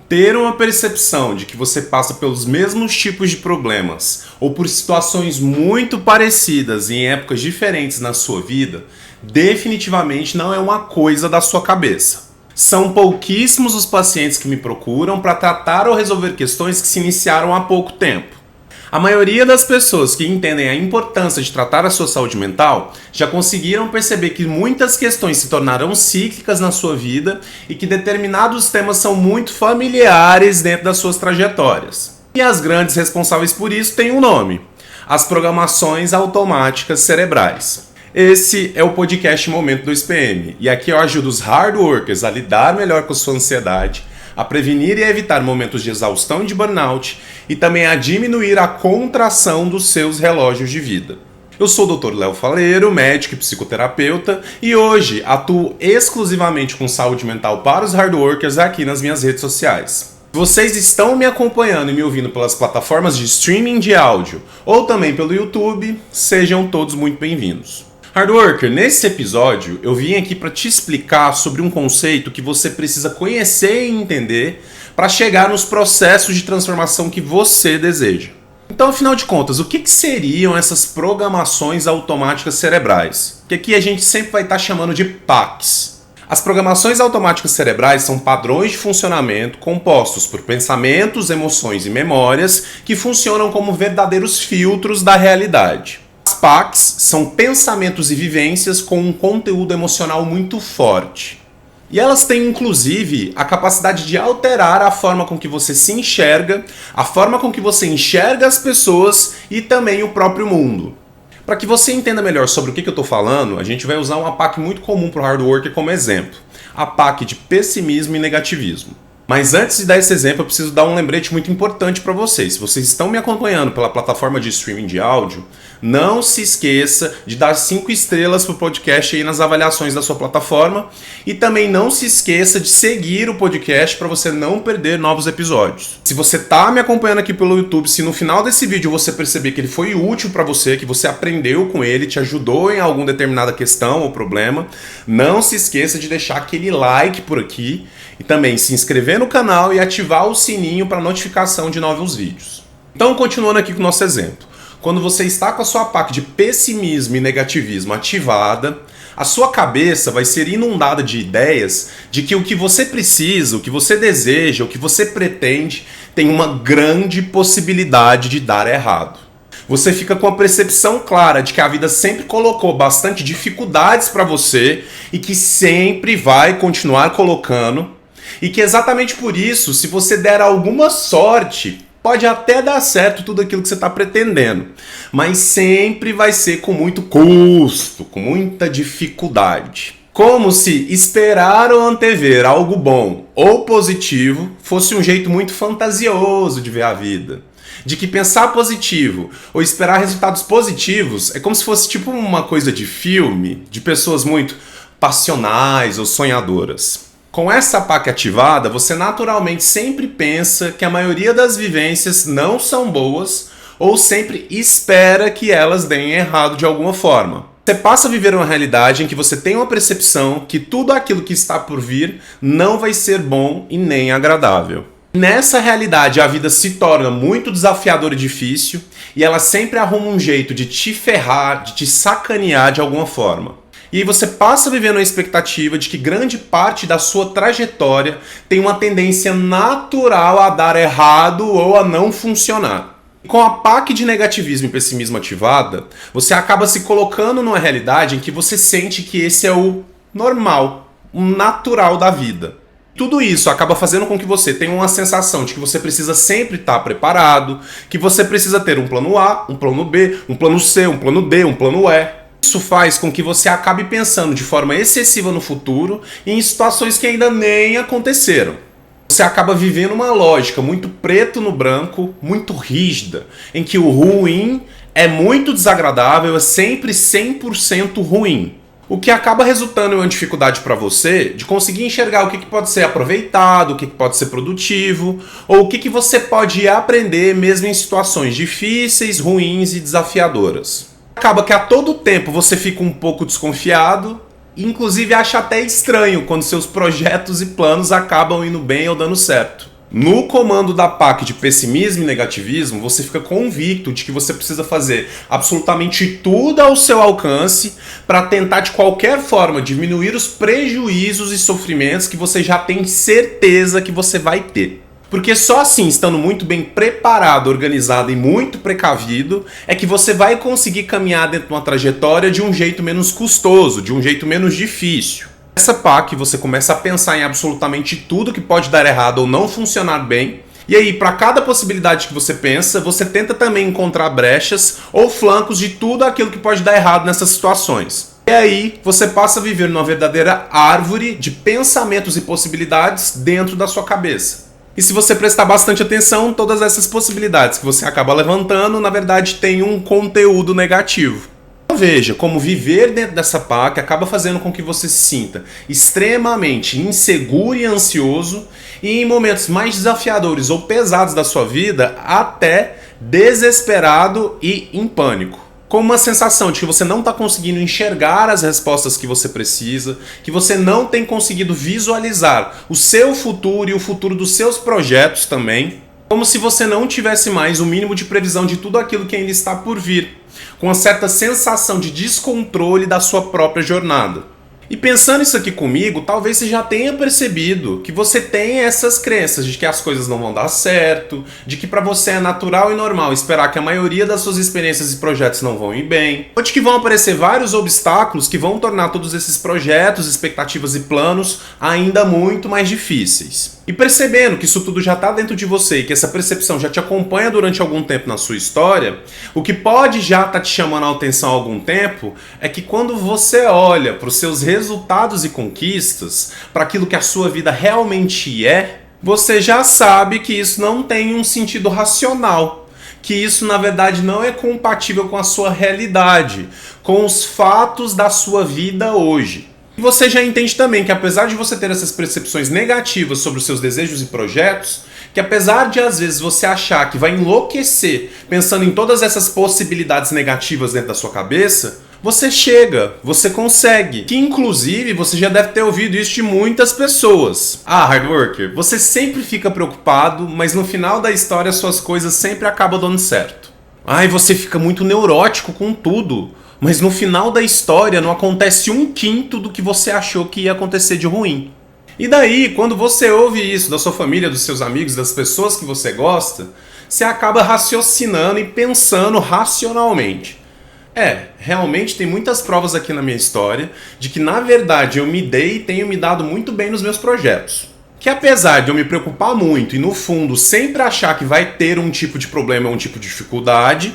Ter uma percepção de que você passa pelos mesmos tipos de problemas ou por situações muito parecidas em épocas diferentes na sua vida, definitivamente não é uma coisa da sua cabeça. São pouquíssimos os pacientes que me procuram para tratar ou resolver questões que se iniciaram há pouco tempo. A maioria das pessoas que entendem a importância de tratar a sua saúde mental já conseguiram perceber que muitas questões se tornarão cíclicas na sua vida e que determinados temas são muito familiares dentro das suas trajetórias. E as grandes responsáveis por isso têm um nome: as programações automáticas cerebrais. Esse é o podcast Momento 2PM, e aqui eu ajudo os hard workers a lidar melhor com a sua ansiedade, a prevenir e evitar momentos de exaustão e de burnout, e também a diminuir a contração dos seus relógios de vida. Eu sou o Dr. Léo Faleiro, médico e psicoterapeuta, e hoje atuo exclusivamente com saúde mental para os hard workers aqui nas minhas redes sociais. Se vocês estão me acompanhando e me ouvindo pelas plataformas de streaming de áudio ou também pelo YouTube, sejam todos muito bem-vindos. Hardworker, nesse episódio eu vim aqui para te explicar sobre um conceito que você precisa conhecer e entender para chegar nos processos de transformação que você deseja. Então, afinal de contas, o que seriam essas programações automáticas cerebrais? Que aqui a gente sempre vai estar chamando de PACs. As programações automáticas cerebrais são padrões de funcionamento compostos por pensamentos, emoções e memórias que funcionam como verdadeiros filtros da realidade. As PACs são pensamentos e vivências com um conteúdo emocional muito forte. E elas têm, inclusive, a capacidade de alterar a forma com que você se enxerga, a forma com que você enxerga as pessoas e também o próprio mundo. Para que você entenda melhor sobre o que eu estou falando, a gente vai usar uma PAC muito comum para o hard worker como exemplo. A PAC de pessimismo e negativismo. Mas antes de dar esse exemplo, eu preciso dar um lembrete muito importante para vocês. Se vocês estão me acompanhando pela plataforma de streaming de áudio, não se esqueça de dar 5 estrelas para o podcast aí nas avaliações da sua plataforma. E também não se esqueça de seguir o podcast para você não perder novos episódios. Se você está me acompanhando aqui pelo YouTube, se no final desse vídeo você perceber que ele foi útil para você, que você aprendeu com ele, te ajudou em alguma determinada questão ou problema, não se esqueça de deixar aquele like por aqui e também se inscrever no canal e ativar o sininho para notificação de novos vídeos. Então, continuando aqui com o nosso exemplo. Quando você está com a sua PAC de pessimismo e negativismo ativada, a sua cabeça vai ser inundada de ideias de que o que você precisa, o que você deseja, o que você pretende, tem uma grande possibilidade de dar errado. Você fica com a percepção clara de que a vida sempre colocou bastante dificuldades para você e que sempre vai continuar colocando, e que exatamente por isso, se você der alguma sorte, pode até dar certo tudo aquilo que você está pretendendo, mas sempre vai ser com muito custo, com muita dificuldade. Como se esperar ou antever algo bom ou positivo fosse um jeito muito fantasioso de ver a vida. De que pensar positivo ou esperar resultados positivos é como se fosse tipo uma coisa de filme, de pessoas muito passionais ou sonhadoras. Com essa PAC ativada, você naturalmente sempre pensa que a maioria das vivências não são boas ou sempre espera que elas deem errado de alguma forma. Você passa a viver uma realidade em que você tem uma percepção que tudo aquilo que está por vir não vai ser bom e nem agradável. Nessa realidade, a vida se torna muito desafiadora e difícil e ela sempre arruma um jeito de te ferrar, de te sacanear de alguma forma. E aí você passa a viver na expectativa de que grande parte da sua trajetória tem uma tendência natural a dar errado ou a não funcionar. Com a PAC de negativismo e pessimismo ativada, você acaba se colocando numa realidade em que você sente que esse é o normal, o natural da vida. Tudo isso acaba fazendo com que você tenha uma sensação de que você precisa sempre estar preparado, que você precisa ter um plano A, um plano B, um plano C, um plano D, um plano E. Isso faz com que você acabe pensando de forma excessiva no futuro e em situações que ainda nem aconteceram. Você acaba vivendo uma lógica muito preto no branco, muito rígida, em que o ruim é muito desagradável, é sempre 100% ruim. O que acaba resultando em uma dificuldade para você de conseguir enxergar o que pode ser aproveitado, o que pode ser produtivo, ou o que você pode aprender mesmo em situações difíceis, ruins e desafiadoras. Acaba que a todo tempo você fica um pouco desconfiado, e inclusive acha até estranho quando seus projetos e planos acabam indo bem ou dando certo. No comando da PAC de pessimismo e negativismo, você fica convicto de que você precisa fazer absolutamente tudo ao seu alcance para tentar de qualquer forma diminuir os prejuízos e sofrimentos que você já tem certeza que você vai ter. Porque só assim, estando muito bem preparado, organizado e muito precavido, é que você vai conseguir caminhar dentro de uma trajetória de um jeito menos custoso, de um jeito menos difícil. Nessa PAC você começa a pensar em absolutamente tudo que pode dar errado ou não funcionar bem. E aí, para cada possibilidade que você pensa, você tenta também encontrar brechas ou flancos de tudo aquilo que pode dar errado nessas situações. E aí, você passa a viver numa verdadeira árvore de pensamentos e possibilidades dentro da sua cabeça. E se você prestar bastante atenção, todas essas possibilidades que você acaba levantando, na verdade, têm um conteúdo negativo. Veja como viver dentro dessa PAC acaba fazendo com que você se sinta extremamente inseguro e ansioso e em momentos mais desafiadores ou pesados da sua vida, até desesperado e em pânico. Com uma sensação de que você não está conseguindo enxergar as respostas que você precisa, que você não tem conseguido visualizar o seu futuro e o futuro dos seus projetos também, como se você não tivesse mais o mínimo de previsão de tudo aquilo que ainda está por vir, com uma certa sensação de descontrole da sua própria jornada. E pensando isso aqui comigo, talvez você já tenha percebido que você tem essas crenças de que as coisas não vão dar certo, de que para você é natural e normal esperar que a maioria das suas experiências e projetos não vão ir bem, ou de que vão aparecer vários obstáculos que vão tornar todos esses projetos, expectativas e planos ainda muito mais difíceis. E percebendo que isso tudo já está dentro de você e que essa percepção já te acompanha durante algum tempo na sua história, o que pode já estar te chamando a atenção há algum tempo é que quando você olha para os seus resultados e conquistas, para aquilo que a sua vida realmente é, você já sabe que isso não tem um sentido racional, que isso na verdade não é compatível com a sua realidade, com os fatos da sua vida hoje. E você já entende também que apesar de você ter essas percepções negativas sobre os seus desejos e projetos, que apesar de às vezes você achar que vai enlouquecer pensando em todas essas possibilidades negativas dentro da sua cabeça, você chega, você consegue. Que inclusive você já deve ter ouvido isso de muitas pessoas. Ah, hard worker, você sempre fica preocupado, mas no final da história suas coisas sempre acabam dando certo. Ai, você fica muito neurótico com tudo, mas no final da história não acontece 1/5 do que você achou que ia acontecer de ruim. E daí, quando você ouve isso da sua família, dos seus amigos, das pessoas que você gosta, você acaba raciocinando e pensando racionalmente. Realmente tem muitas provas aqui na minha história de que na verdade eu me dei e tenho me dado muito bem nos meus projetos. Que apesar de eu me preocupar muito e no fundo sempre achar que vai ter um tipo de problema, um tipo de dificuldade,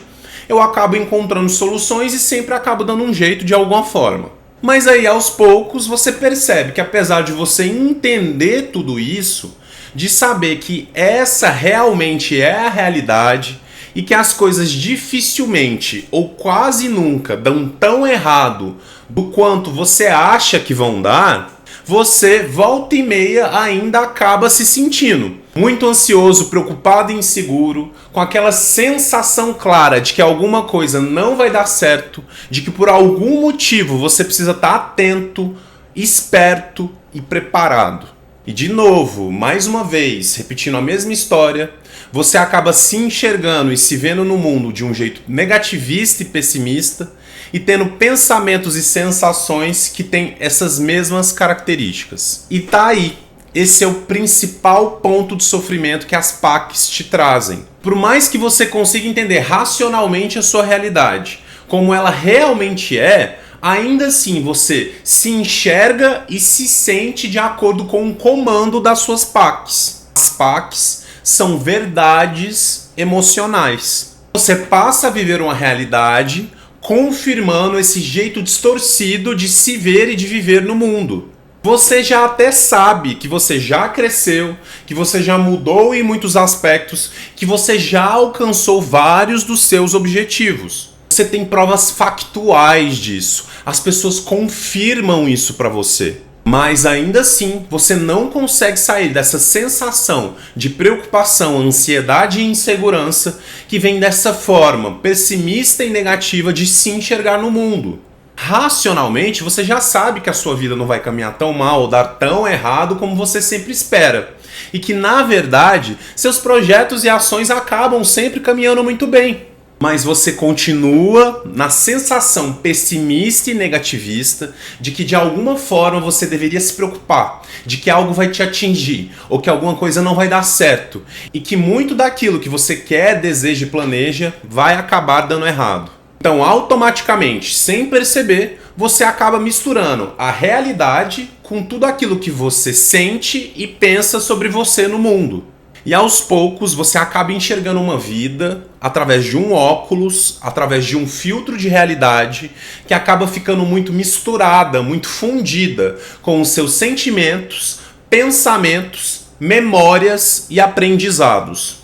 eu acabo encontrando soluções e sempre acabo dando um jeito de alguma forma. Mas aí aos poucos você percebe que apesar de você entender tudo isso, de saber que essa realmente é a realidade e que as coisas dificilmente ou quase nunca dão tão errado do quanto você acha que vão dar, você volta e meia ainda acaba se sentindo muito ansioso, preocupado e inseguro, com aquela sensação clara de que alguma coisa não vai dar certo, de que por algum motivo você precisa estar atento, esperto e preparado. E de novo, mais uma vez, repetindo a mesma história, você acaba se enxergando e se vendo no mundo de um jeito negativista e pessimista e tendo pensamentos e sensações que têm essas mesmas características. E tá aí. Esse é o principal ponto de sofrimento que as PACs te trazem. Por mais que você consiga entender racionalmente a sua realidade, como ela realmente é, ainda assim você se enxerga e se sente de acordo com o comando das suas PACs. As PACs são verdades emocionais. Você passa a viver uma realidade confirmando esse jeito distorcido de se ver e de viver no mundo. Você já até sabe que você já cresceu, que você já mudou em muitos aspectos, que você já alcançou vários dos seus objetivos. Você tem provas factuais disso. As pessoas confirmam isso pra você. Mas ainda assim, você não consegue sair dessa sensação de preocupação, ansiedade e insegurança que vem dessa forma pessimista e negativa de se enxergar no mundo. Racionalmente, você já sabe que a sua vida não vai caminhar tão mal ou dar tão errado como você sempre espera. e que, na verdade, seus projetos e ações acabam sempre caminhando muito bem. Mas você continua na sensação pessimista e negativista de que de alguma forma você deveria se preocupar, de que algo vai te atingir ou que alguma coisa não vai dar certo e que muito daquilo que você quer, deseja e planeja vai acabar dando errado. Então, automaticamente, sem perceber, você acaba misturando a realidade com tudo aquilo que você sente e pensa sobre você no mundo. E aos poucos você acaba enxergando uma vida através de um óculos, através de um filtro de realidade que acaba ficando muito misturada, muito fundida com os seus sentimentos, pensamentos, memórias e aprendizados.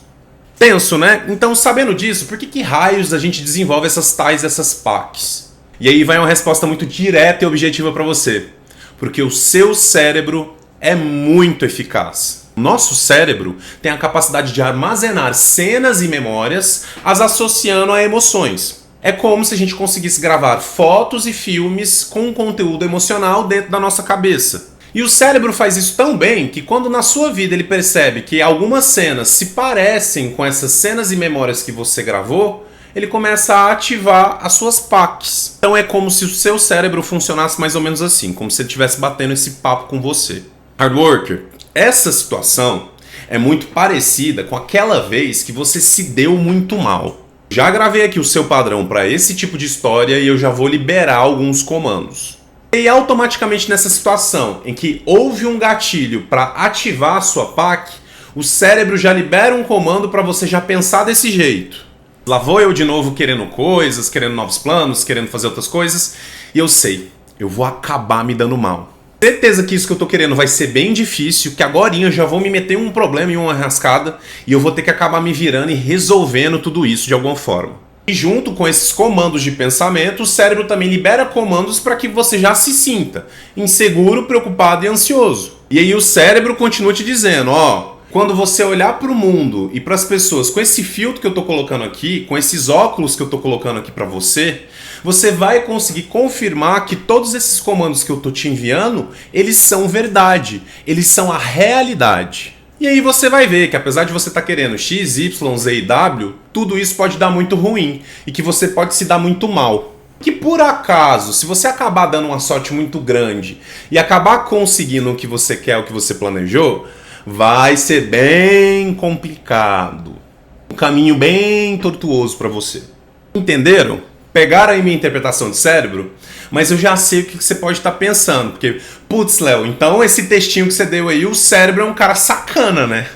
Penso, né? Então, sabendo disso, por que raios a gente desenvolve essas PACs? E aí vai uma resposta muito direta e objetiva para você. Porque o seu cérebro é muito eficaz. O nosso cérebro tem a capacidade de armazenar cenas e memórias, as associando a emoções. É como se a gente conseguisse gravar fotos e filmes com um conteúdo emocional dentro da nossa cabeça. E o cérebro faz isso tão bem que quando na sua vida ele percebe que algumas cenas se parecem com essas cenas e memórias que você gravou, ele começa a ativar as suas PACs. Então é como se o seu cérebro funcionasse mais ou menos assim, como se ele estivesse batendo esse papo com você. Hardworker, essa situação é muito parecida com aquela vez que você se deu muito mal. Já gravei aqui o seu padrão para esse tipo de história e eu já vou liberar alguns comandos. E automaticamente nessa situação em que houve um gatilho para ativar a sua PAC, o cérebro já libera um comando para você já pensar desse jeito. Lá vou eu de novo querendo coisas, querendo novos planos, querendo fazer outras coisas, e eu sei, eu vou acabar me dando mal. Certeza que isso que eu tô querendo vai ser bem difícil, que agorinha eu já vou me meter em um problema, em uma rascada, e eu vou ter que acabar me virando e resolvendo tudo isso de alguma forma. E junto com esses comandos de pensamento, o cérebro também libera comandos para que você já se sinta inseguro, preocupado e ansioso. E aí o cérebro continua te dizendo, quando você olhar para o mundo e para as pessoas com esse filtro que eu estou colocando aqui, com esses óculos que eu estou colocando aqui para você, você vai conseguir confirmar que todos esses comandos que eu estou te enviando, eles são verdade, eles são a realidade. E aí você vai ver que apesar de você estar querendo X, Y, Z e W, tudo isso pode dar muito ruim e que você pode se dar muito mal. Que por acaso, se você acabar dando uma sorte muito grande e acabar conseguindo o que você quer, o que você planejou, vai ser bem complicado. Um caminho bem tortuoso para você. Entenderam? Pegaram aí minha interpretação de cérebro? Mas eu já sei o que você pode estar pensando. Porque, putz, Léo, então esse textinho que você deu aí, o cérebro é um cara sacana, né?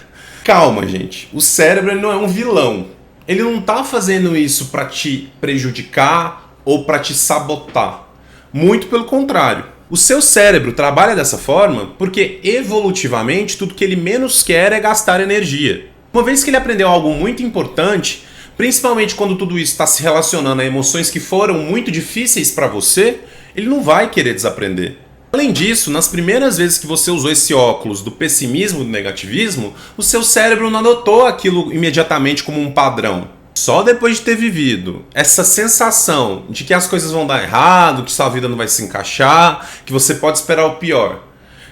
Calma, gente. O cérebro ele não é um vilão. Ele não tá fazendo isso para te prejudicar ou para te sabotar. Muito pelo contrário. O seu cérebro trabalha dessa forma porque, evolutivamente, tudo que ele menos quer é gastar energia. Uma vez que ele aprendeu algo muito importante, principalmente quando tudo isso está se relacionando a emoções que foram muito difíceis para você, ele não vai querer desaprender. Além disso, nas primeiras vezes que você usou esse óculos do pessimismo, do negativismo, o seu cérebro não adotou aquilo imediatamente como um padrão. Só depois de ter vivido essa sensação de que as coisas vão dar errado, que sua vida não vai se encaixar, que você pode esperar o pior,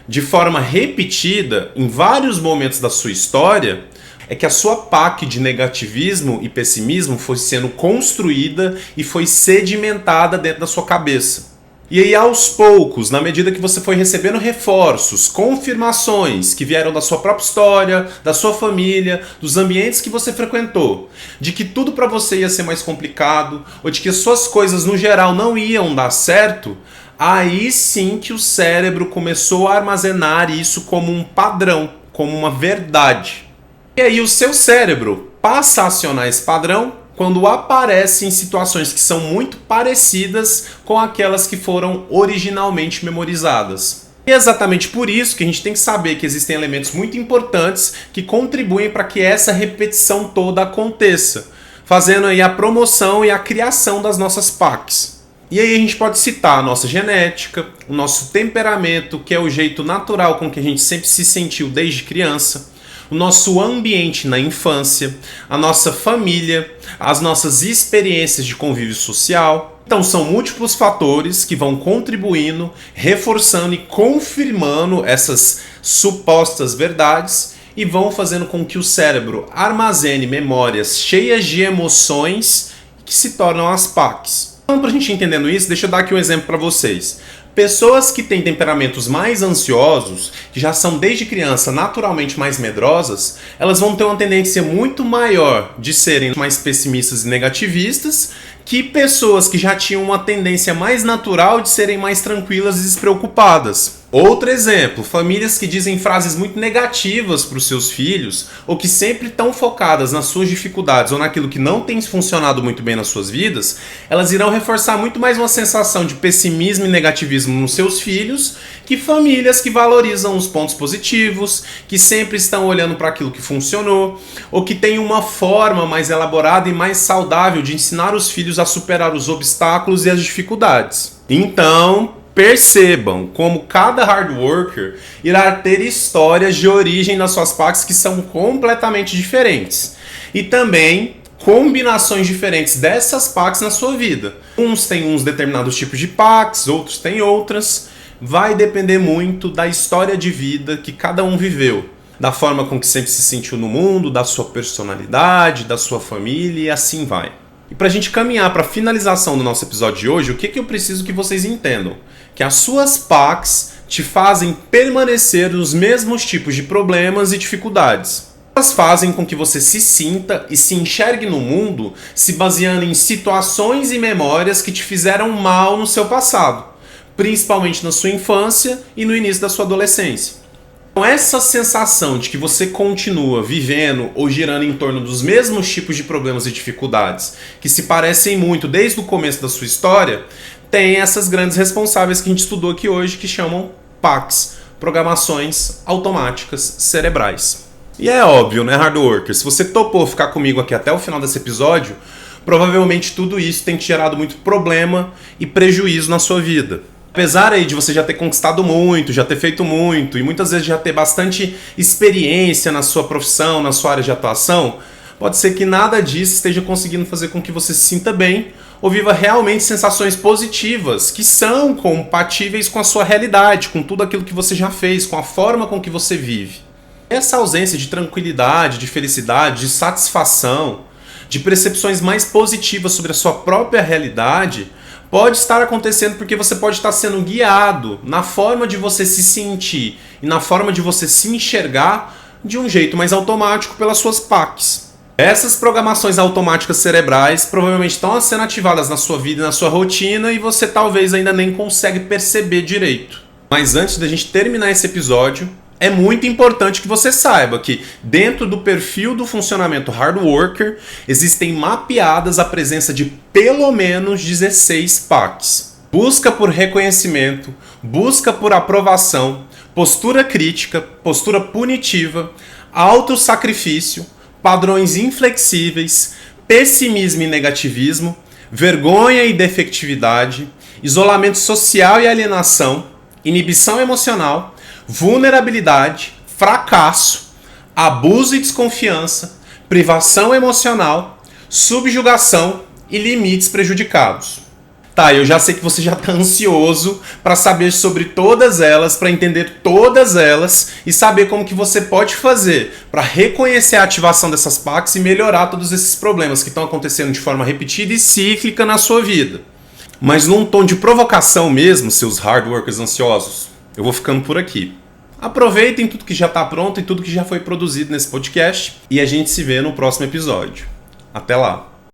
de forma repetida em vários momentos da sua história, é que a sua PAC de negativismo e pessimismo foi sendo construída e foi sedimentada dentro da sua cabeça. E aí, aos poucos, na medida que você foi recebendo reforços, confirmações que vieram da sua própria história, da sua família, dos ambientes que você frequentou, de que tudo para você ia ser mais complicado, ou de que as suas coisas no geral não iam dar certo, aí sim que o cérebro começou a armazenar isso como um padrão, como uma verdade. E aí o seu cérebro passa a acionar esse padrão quando aparece em situações que são muito parecidas com aquelas que foram originalmente memorizadas. E é exatamente por isso que a gente tem que saber que existem elementos muito importantes que contribuem para que essa repetição toda aconteça, fazendo aí a promoção e a criação das nossas PACs. E aí a gente pode citar a nossa genética, o nosso temperamento, que é o jeito natural com que a gente sempre se sentiu desde criança, o nosso ambiente na infância, a nossa família, as nossas experiências de convívio social. Então são múltiplos fatores que vão contribuindo, reforçando e confirmando essas supostas verdades e vão fazendo com que o cérebro armazene memórias cheias de emoções que se tornam as PACs. Então, para a gente entendendo isso, deixa eu dar aqui um exemplo para vocês. Pessoas que têm temperamentos mais ansiosos, que já são desde criança naturalmente mais medrosas, elas vão ter uma tendência muito maior de serem mais pessimistas e negativistas que pessoas que já tinham uma tendência mais natural de serem mais tranquilas e despreocupadas. Outro exemplo, famílias que dizem frases muito negativas para os seus filhos ou que sempre estão focadas nas suas dificuldades ou naquilo que não tem funcionado muito bem nas suas vidas, elas irão reforçar muito mais uma sensação de pessimismo e negativismo nos seus filhos que famílias que valorizam os pontos positivos, que sempre estão olhando para aquilo que funcionou ou que têm uma forma mais elaborada e mais saudável de ensinar os filhos a superar os obstáculos e as dificuldades. Então, percebam como cada hard worker irá ter histórias de origem das suas PACs que são completamente diferentes. E também combinações diferentes dessas PACs na sua vida. Uns têm uns determinados tipos de PACs, outros têm outras. Vai depender muito da história de vida que cada um viveu. Da forma com que sempre se sentiu no mundo, da sua personalidade, da sua família e assim vai. E para a gente caminhar para a finalização do nosso episódio de hoje, o que eu preciso que vocês entendam? Que as suas PACs te fazem permanecer nos mesmos tipos de problemas e dificuldades. Elas fazem com que você se sinta e se enxergue no mundo se baseando em situações e memórias que te fizeram mal no seu passado, principalmente na sua infância e no início da sua adolescência. Então, essa sensação de que você continua vivendo ou girando em torno dos mesmos tipos de problemas e dificuldades que se parecem muito desde o começo da sua história, tem essas grandes responsáveis que a gente estudou aqui hoje que chamam PACs, Programações Automáticas Cerebrais. E é óbvio, né, hard worker? Se você topou ficar comigo aqui até o final desse episódio, provavelmente tudo isso tem te gerado muito problema e prejuízo na sua vida. Apesar aí de você já ter conquistado muito, já ter feito muito e muitas vezes já ter bastante experiência na sua profissão, na sua área de atuação, pode ser que nada disso esteja conseguindo fazer com que você se sinta bem ou viva realmente sensações positivas que são compatíveis com a sua realidade, com tudo aquilo que você já fez, com a forma com que você vive. Essa ausência de tranquilidade, de felicidade, de satisfação, de percepções mais positivas sobre a sua própria realidade pode estar acontecendo porque você pode estar sendo guiado na forma de você se sentir e na forma de você se enxergar de um jeito mais automático pelas suas PACs. Essas programações automáticas cerebrais provavelmente estão sendo ativadas na sua vida e na sua rotina e você talvez ainda nem consegue perceber direito. Mas antes da gente terminar esse episódio, é muito importante que você saiba que dentro do perfil do funcionamento hard worker existem mapeadas a presença de pelo menos 16 PACs. Busca por reconhecimento, busca por aprovação, postura crítica, postura punitiva, autossacrifício, padrões inflexíveis, pessimismo e negativismo, vergonha e defectividade, isolamento social e alienação, inibição emocional, vulnerabilidade, fracasso, abuso e desconfiança, privação emocional, subjugação e limites prejudicados. Tá, eu já sei que você já está ansioso para saber sobre todas elas, para entender todas elas e saber como que você pode fazer para reconhecer a ativação dessas PACs e melhorar todos esses problemas que estão acontecendo de forma repetida e cíclica na sua vida. Mas num tom de provocação mesmo, seus hard workers ansiosos, eu vou ficando por aqui. Aproveitem tudo que já está pronto e tudo que já foi produzido nesse podcast e a gente se vê no próximo episódio. Até lá!